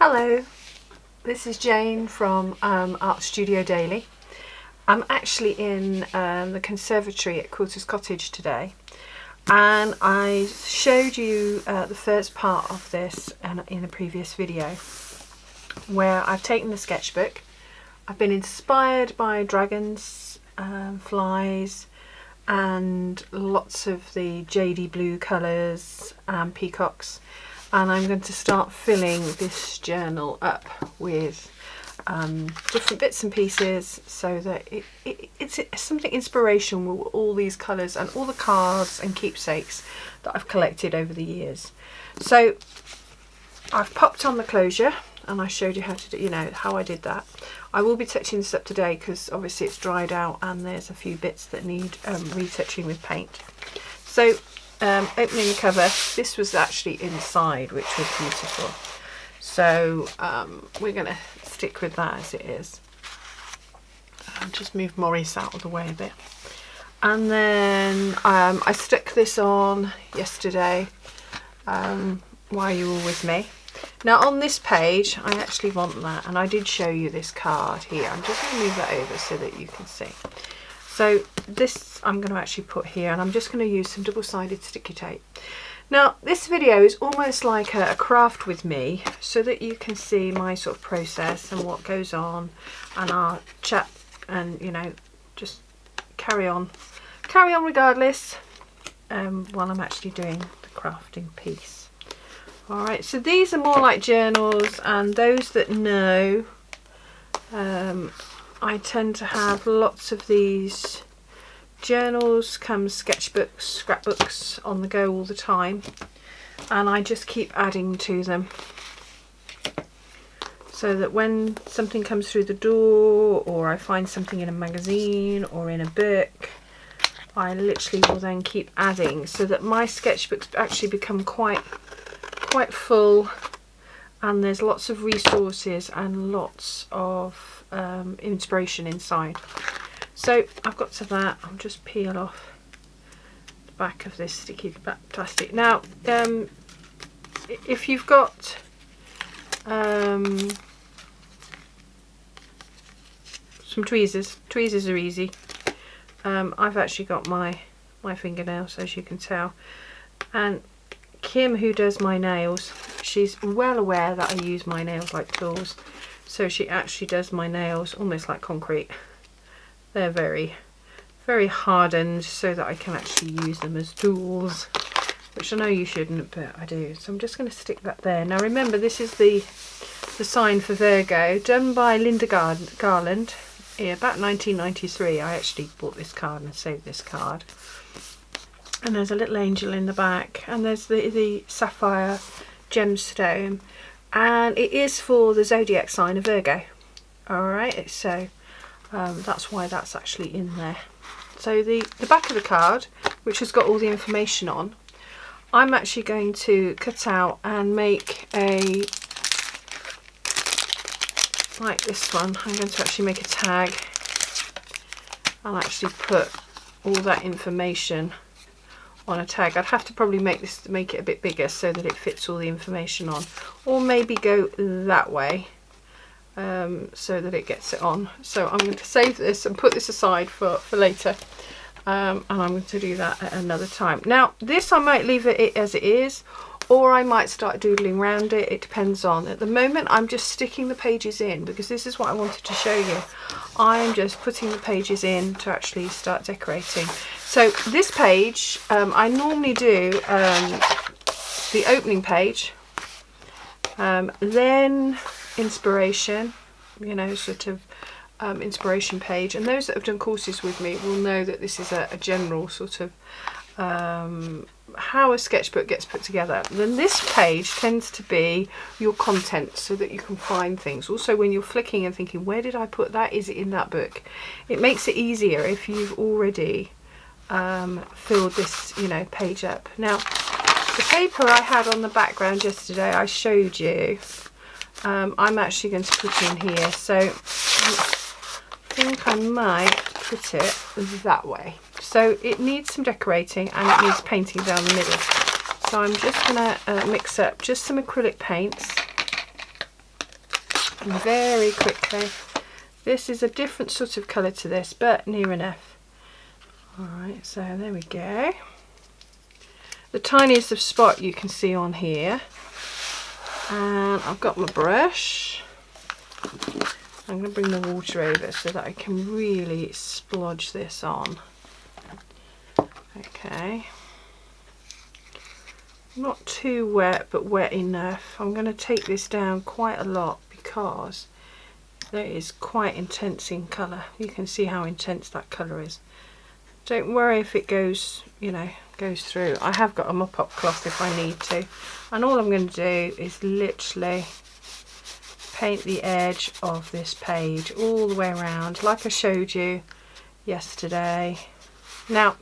Hello, this is Jane from Art Studio Daily. I'm actually in the conservatory at Quilter's Cottage today, and I showed you the first part of this in a previous video where I've taken the sketchbook. I've been inspired by dragons, flies and lots of the jadey blue colours and peacocks, and I'm going to start filling this journal up with different bits and pieces so that it's something inspirational with all these colours and all the cards and keepsakes that I've collected over the years. So I've popped on the closure and I showed you how to do, how I did that. I will be touching this up today because obviously it's dried out and there's a few bits that need retouching with paint. So opening the cover, this was actually inside, which was beautiful. So we're going to stick with that as it is. Just move Maurice out of the way a bit. And then I stuck this on yesterday while you were with me. Now on this page, I actually want that, and I did show you this card here. I'm just going to move that over so that you can see. So this I'm going to actually put here, and I'm just going to use some double-sided sticky tape. Now this video is almost like a craft with me, so that you can see my sort of process and what goes on, and I'll chat and just carry on regardless while I'm actually doing the crafting piece. Alright, so these are more like journals, and those that know, I tend to have lots of these journals, sketchbooks, scrapbooks on the go all the time, and I just keep adding to them so that when something comes through the door, or I find something in a magazine or in a book, I literally will then keep adding so that my sketchbooks actually become quite full, and there's lots of resources and lots of inspiration inside. So I've got to that. I'll just peel off the back of this sticky plastic. Now if you've got some tweezers are easy. I've actually got my fingernails, as you can tell, and Kim, who does my nails, she's well aware that I use my nails like tools, so she actually does my nails almost like concrete. They're very, very hardened so that I can actually use them as tools, which I know you shouldn't, but I do. So I'm just going to stick that there. Now remember, this is the sign for Virgo, done by Linda Garland. Yeah, about 1993 I actually bought this card and saved this card. And there's a little angel in the back, and there's the sapphire gemstone, and it is for the zodiac sign of Virgo. Alright, so that's why that's actually in there. So the back of the card, which has got all the information on, I'm actually going to cut out and make like this one. I'm going to actually make a tag and actually put all that information on a tag. I'd have to probably make it a bit bigger so that it fits all the information on, or maybe go that way so that it gets it on. So I'm going to save this and put this aside for later, and I'm going to do that at another time. Now this I might leave it as it is, or I might start doodling around it. It depends on. At the moment I'm just sticking the pages in because this is what I wanted to show you. I'm just putting the pages in to actually start decorating. So this page, I normally do the opening page, then inspiration, sort of inspiration page, and those that have done courses with me will know that this is a general sort of how a sketchbook gets put together. Then this page tends to be your content, so that you can find things. Also, when you're flicking and thinking, where did I put that? Is it in that book? It makes it easier if you've already filled this page up. Now the paper I had on the background yesterday I showed you, I'm actually going to put in here, so I think I might put it that way. So it needs some decorating and it needs painting down the middle. So I'm just going to mix up just some acrylic paints very quickly. This is a different sort of colour to this, but near enough. Alright, so there we go. The tiniest of spot you can see on here. And I've got my brush. I'm going to bring the water over so that I can really splodge this on. Okay. Not too wet, but wet enough. I'm going to take this down quite a lot because it is quite intense in colour. You can see how intense that colour is. Don't worry if it goes, you know, goes through. I have got a mop-up cloth if I need to. And all I'm going to do is literally paint the edge of this page all the way around, like I showed you yesterday. Now,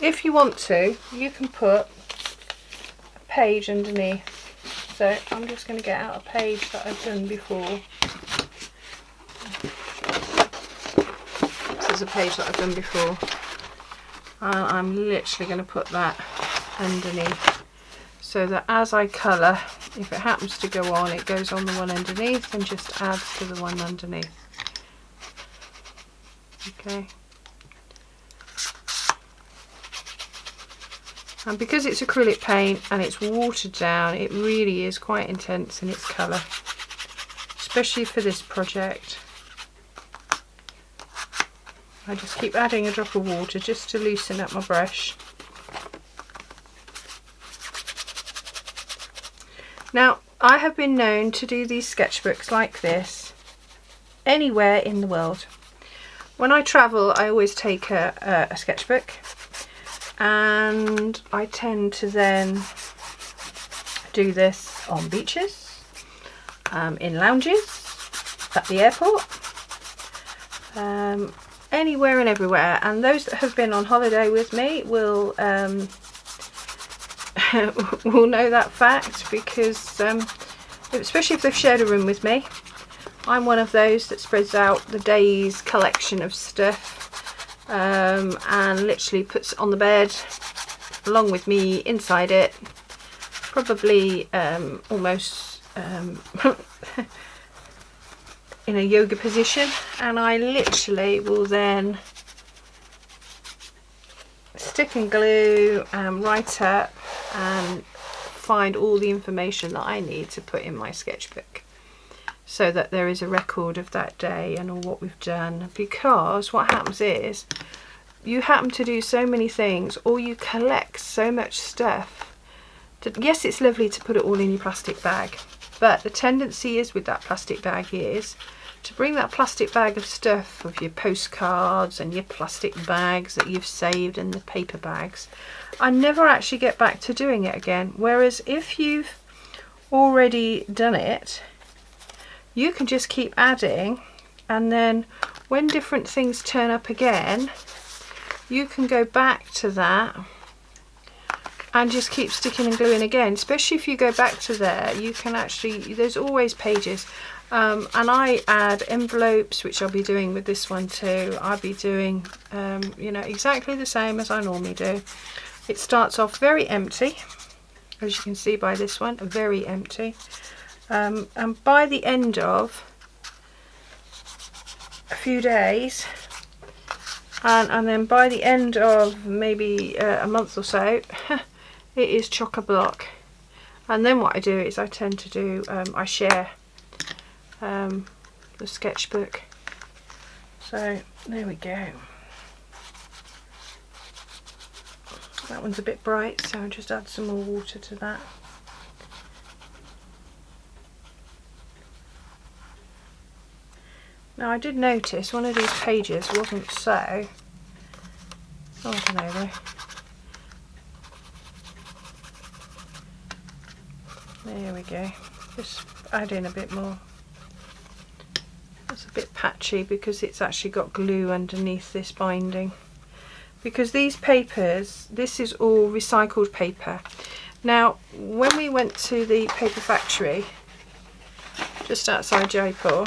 if you want to, you can put a page underneath. So I'm just going to get out a page that I've done before. This is a page that I've done before. And I'm literally going to put that underneath so that as I colour, if it happens to go on, it goes on the one underneath and just adds to the one underneath. Okay. And because it's acrylic paint and it's watered down, it really is quite intense in its colour, especially for this project. I just keep adding a drop of water just to loosen up my brush. Now, I have been known to do these sketchbooks like this anywhere in the world. When I travel, I always take a sketchbook, and I tend to then do this on beaches, in lounges, at the airport, anywhere and everywhere. And those that have been on holiday with me will will know that fact, because especially if they've shared a room with me, I'm one of those that spreads out the day's collection of stuff and literally puts it on the bed along with me inside it, probably almost in a yoga position, and I literally will then stick and glue and write up and find all the information that I need to put in my sketchbook, so that there is a record of that day and all what we've done. Because what happens is you happen to do so many things, or you collect so much stuff that, yes, it's lovely to put it all in your plastic bag, but the tendency is with that plastic bag is to bring that plastic bag of stuff, of your postcards and your plastic bags that you've saved and the paper bags, I never actually get back to doing it again. Whereas if you've already done it, you can just keep adding, and then when different things turn up again, you can go back to that and just keep sticking and gluing again. Especially if you go back to there, you can actually, there's always pages. And I add envelopes, which I'll be doing with this one too. I'll be doing, you know, exactly the same as I normally do. It starts off very empty, as you can see by this one, very empty. And by the end of a few days, and then by the end of maybe a month or so, it is chock-a-block. And then what I do is I tend to do, I share the sketchbook. So there we go. That one's a bit bright, so I'll just add some more water to that. Now I did notice one of these pages wasn't so, oh, I don't know though. There we go, just add in a bit more. It's a bit patchy because it's actually got glue underneath this binding. Because these papers, this is all recycled paper. Now when we went to the paper factory just outside Jaipur,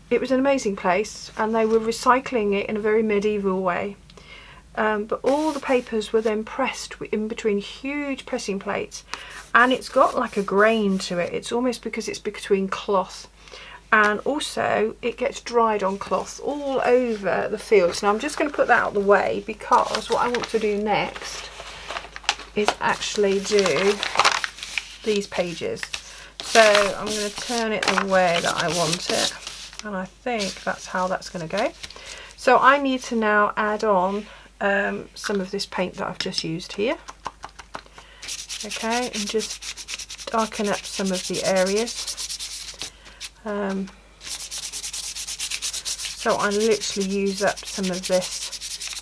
it was an amazing place, and they were recycling it in a very medieval way. but all the papers were then pressed in between huge pressing plates, and it's got like a grain to it. It's almost because it's between cloth, and also it gets dried on cloth all over the fields. Now I'm just going to put that out of the way, because what I want to do next is actually do these pages. So I'm going to turn it the way that I want it, and I think that's how that's going to go. So I need to now add on some of this paint that I've just used here. Okay, and just darken up some of the areas. So I literally use up some of this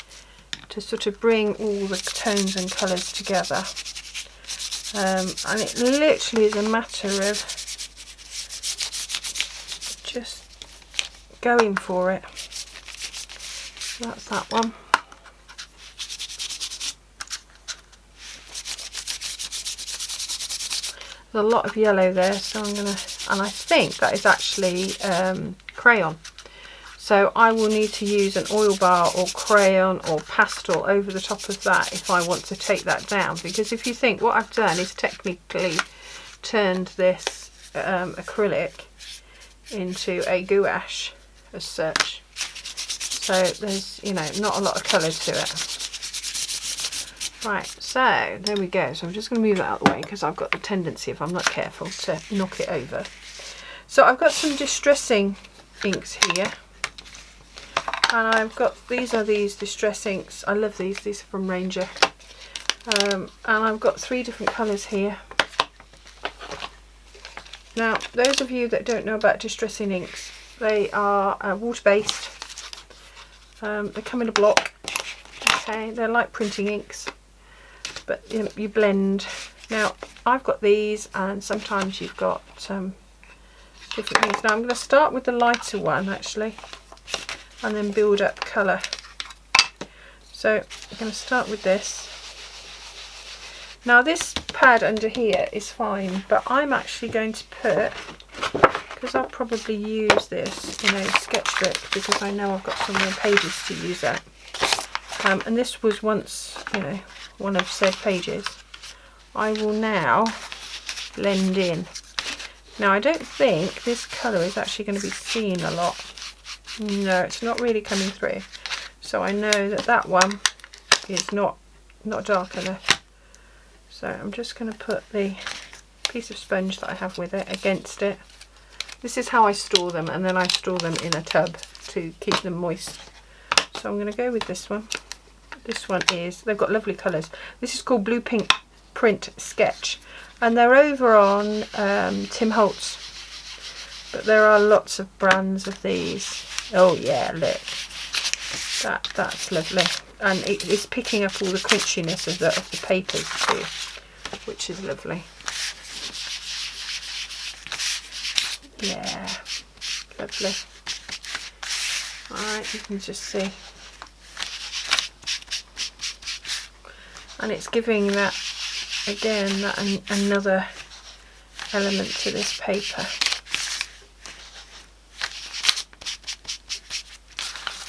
to sort of bring all the tones and colours together. And it literally is a matter of just going for it. So that's that one. There's a lot of yellow there, so I'm gonna, and I think that is actually crayon. So I will need to use an oil bar or crayon or pastel over the top of that if I want to take that down, because if you think, what I've done is technically turned this acrylic into a gouache as such. So there's, you know, not a lot of colour to it. Right, so there we go. So I'm just going to move that out of the way, because I've got the tendency, if I'm not careful, to knock it over. So I've got some distressing inks here. And I've got, these are these distress inks. I love these are from Ranger. And I've got 3 different colours here. Now, those of you that don't know about distressing inks, they are water-based. They come in a block. Okay, they're like printing inks, but you blend. Now, I've got these, and sometimes you've got different things. Now, I'm going to start with the lighter one, actually, and then build up colour. So I'm going to start with this. Now this pad under here is fine, but I'm actually going to put, because I'll probably use this in a sketchbook, because I know I've got some more pages to use up. And this was once, you know, one of said pages. I will now blend in. Now I don't think this colour is actually going to be seen a lot. No, it's not really coming through. So I know that that one is not dark enough. So I'm just going to put the piece of sponge that I have with it against it. This is how I store them, and then I store them in a tub to keep them moist. So I'm going to go with this one. This one is, they've got lovely colours. This is called Blue Pink Print Sketch, and they're over on Tim Holtz. But there are lots of brands of these. Oh yeah, look. That's lovely. And it's picking up all the crunchiness of the papers too, which is lovely. Yeah, lovely. Alright, you can just see. And it's giving that, again, that another element to this paper.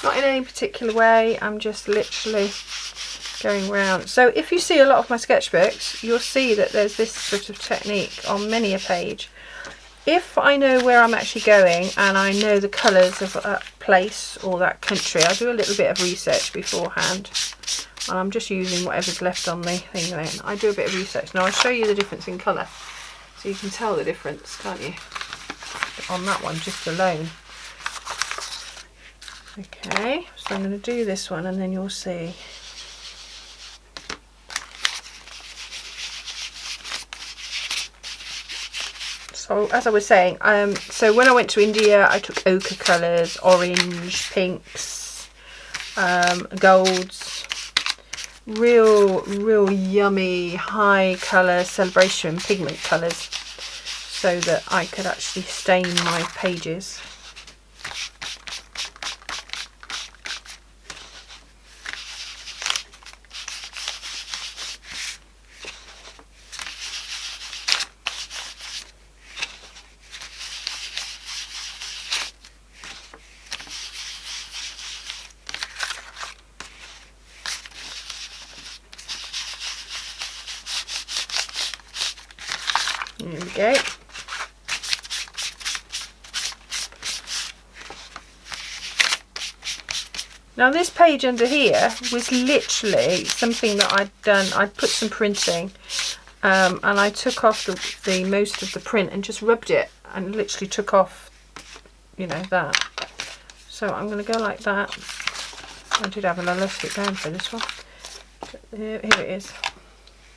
Not in any particular way, I'm just literally going round. So if you see a lot of my sketchbooks, you'll see that there's this sort of technique on many a page. If I know where I'm actually going and I know the colours of that place or that country, I do a little bit of research beforehand. And I'm just using whatever's left on the thing then. I do a bit of research. Now I'll show you the difference in colour. So you can tell the difference, can't you? On that one, just alone. Okay, so I'm going to do this one and then you'll see. So as I was saying, so when I went to India, I took ochre colours, orange, pinks, golds, real yummy high colour celebration pigment colours, so that I could actually stain my pages. There we go. Now this page under here was literally something that I'd done. I'd put some printing and I took off the most of the print and just rubbed it and literally took off, you know, that. So I'm going to go like that. I did have an elastic band for this one. Here it is.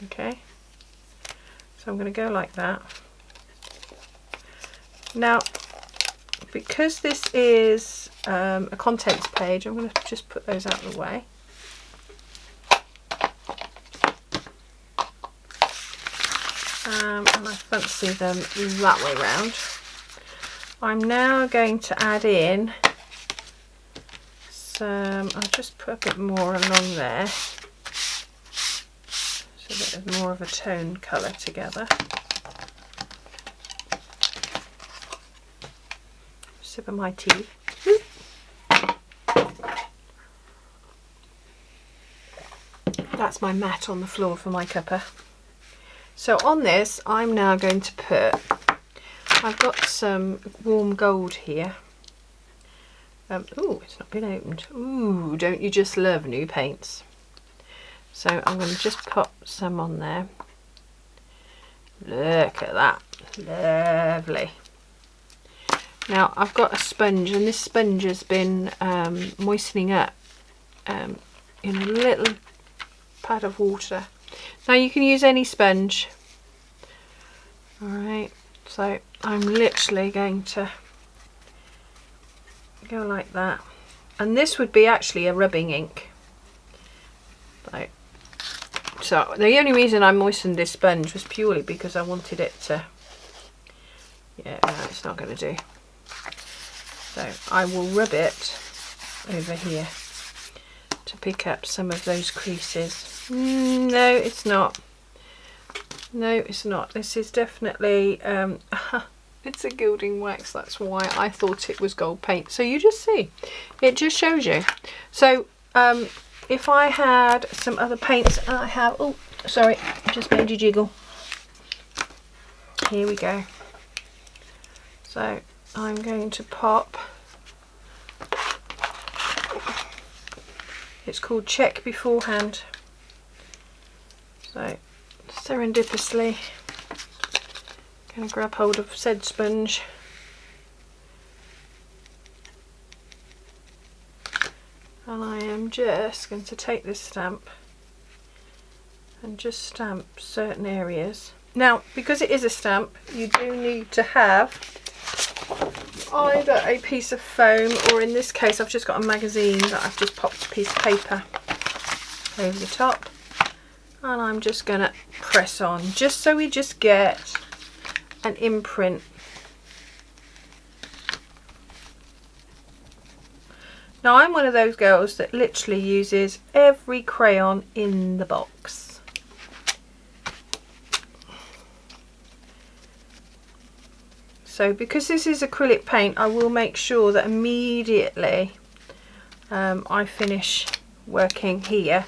Okay. So I'm going to go like that. Now, because this is a contents page, I'm going to just put those out of the way. And I fancy them that way round. I'm now going to add in some, I'll just put a bit more along there so that there's more of a tone colour together. Sip of my tea. That's my mat on the floor for my cuppa. So on this I'm now going to put, I've got some warm gold here. Oh, it's not been opened. Ooh, don't you just love new paints? So I'm going to just pop some on there. Look at that, lovely. Now I've got a sponge, and this sponge has been moistening up in a little pad of water. Now you can use any sponge. Alright, so I'm literally going to go like that, and this would be actually a rubbing ink. So the only reason I moistened this sponge was purely because I wanted it to, yeah, no, it's not going to do. So I will rub it over here to pick up some of those creases. No, it's not. No, it's not. This is definitely, it's a gilding wax. That's why I thought it was gold paint. So you just see, it just shows you. So if I had some other paints, and I have, oh, sorry, I just made you jiggle. Here we go. So I'm going to pop, it's called Check Beforehand. So serendipitously going to grab hold of said sponge and I am just going to take this stamp and just stamp certain areas. Now, because it is a stamp, you do need to have either a piece of foam, or in this case I've just got a magazine that I've just popped a piece of paper over the top, and I'm just going to press on just so we just get an imprint. Now I'm one of those girls that literally uses every crayon in the box. So because this is acrylic paint, I will make sure that immediately I finish working here,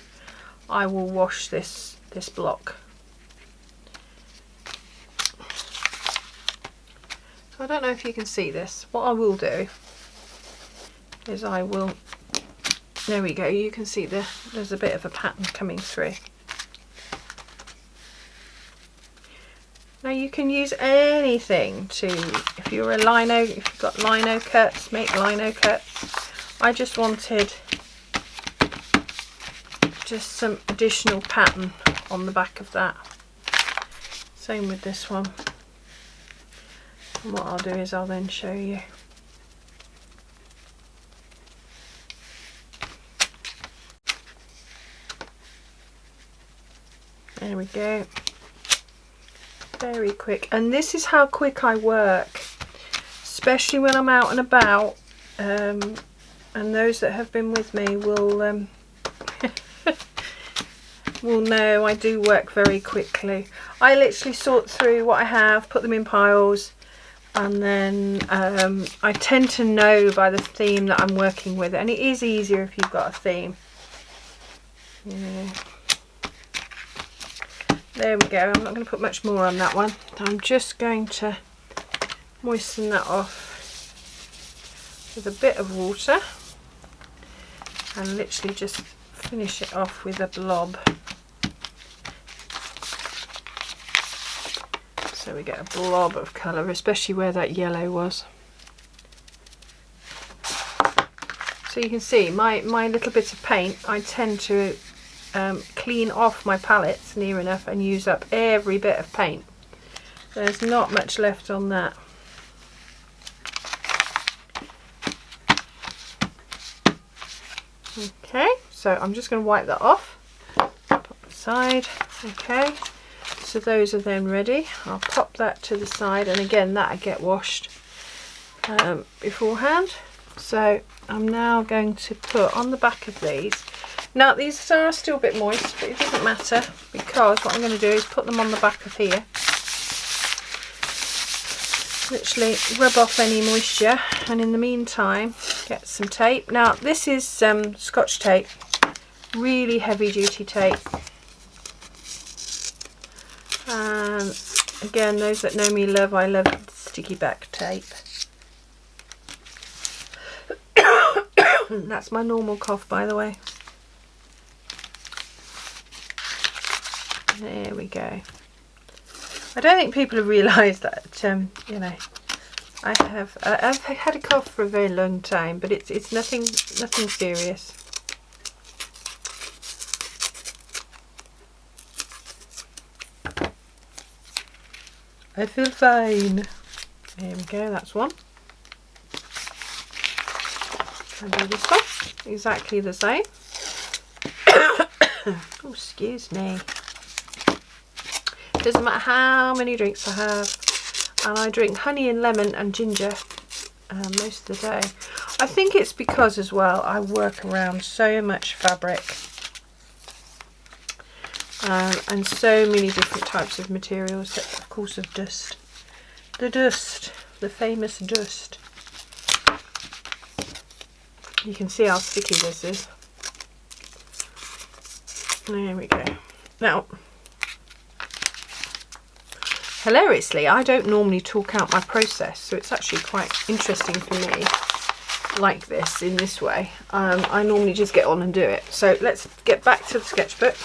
I will wash this block. So I don't know if you can see this. What I will do is I will, there we go, you can see there's a bit of a pattern coming through. Now you can use anything to, if you're a lino, if you've got lino cuts, make lino cuts. I just wanted just some additional pattern on the back of that. Same with this one. And what I'll do is I'll then show you. There we go. Very quick, and this is how quick I work, especially when I'm out and about, and those that have been with me will will know I do work very quickly. I literally sort through what I have, put them in piles, and then I tend to know by the theme that I'm working with, and it is easier if you've got a theme. Yeah. There we go. I'm not going to put much more on that one. I'm just going to moisten that off with a bit of water and literally just finish it off with a blob. So we get a blob of colour, especially where that yellow was. So you can see my little bit of paint, I tend to clean off my palettes near enough and use up every bit of paint. There's not much left on that. Okay, so I'm just going to wipe that off, put it aside. Okay, so those are then ready. I'll pop that to the side, and again that'll get washed beforehand. So I'm now going to put on the back of these. Now these are still a bit moist, but it doesn't matter, because what I'm going to do is put them on the back of here. Literally rub off any moisture, and in the meantime get some tape. Now this is Scotch tape, really heavy duty tape, and again, those that know me I love sticky back tape. That's my normal cough, by the way. There we go. I don't think people have realised that, you know, I've had a cough for a very long time, but it's nothing serious. I feel fine. There we go, that's one. And do this one, exactly the same. Oh, excuse me. Doesn't matter how many drinks I have, and I drink honey and lemon and ginger most of the day. I think it's because as well I work around so much fabric and so many different types of materials, that, of course, of dust. The dust, the famous dust. You can see how sticky this is. There we go. Now, hilariously, I don't normally talk out my process, so it's actually quite interesting for me, like this, in this way. I normally just get on and do it. So let's get back to the sketchbook.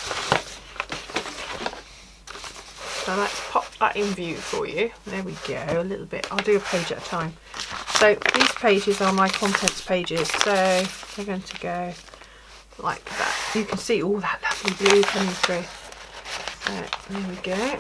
So let's pop that in view for you. There we go, a little bit. I'll do a page at a time. So these pages are my contents pages, so they're going to go like that. You can see all that lovely blue coming through. So there we go.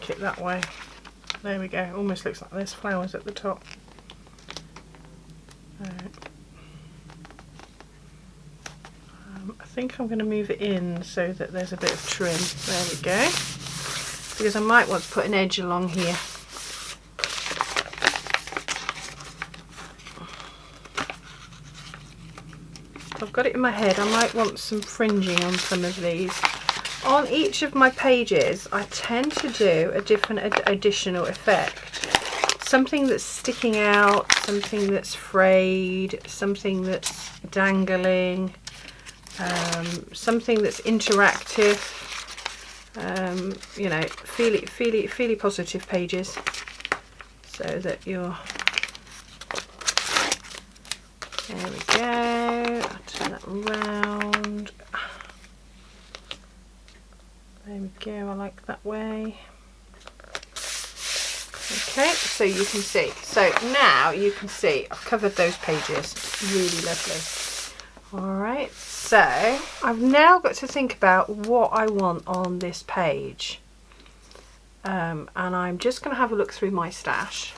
It that way. There we go. Almost looks like there's flowers at the top. I think I'm going to move it in so that there's a bit of trim. There we go. Because I might want to put an edge along here. I've got it in my head. I might want some fringing on some of these. On each of my pages, I tend to do a different additional effect. Something that's sticking out, something that's frayed, something that's dangling, something that's interactive. You know, feely positive pages, so that you're. There we go. I'll turn that round. There we go, I like that way. Okay, so you can see. So now you can see I've covered those pages. Really lovely. Alright, so I've now got to think about what I want on this page. And I'm just going to have a look through my stash.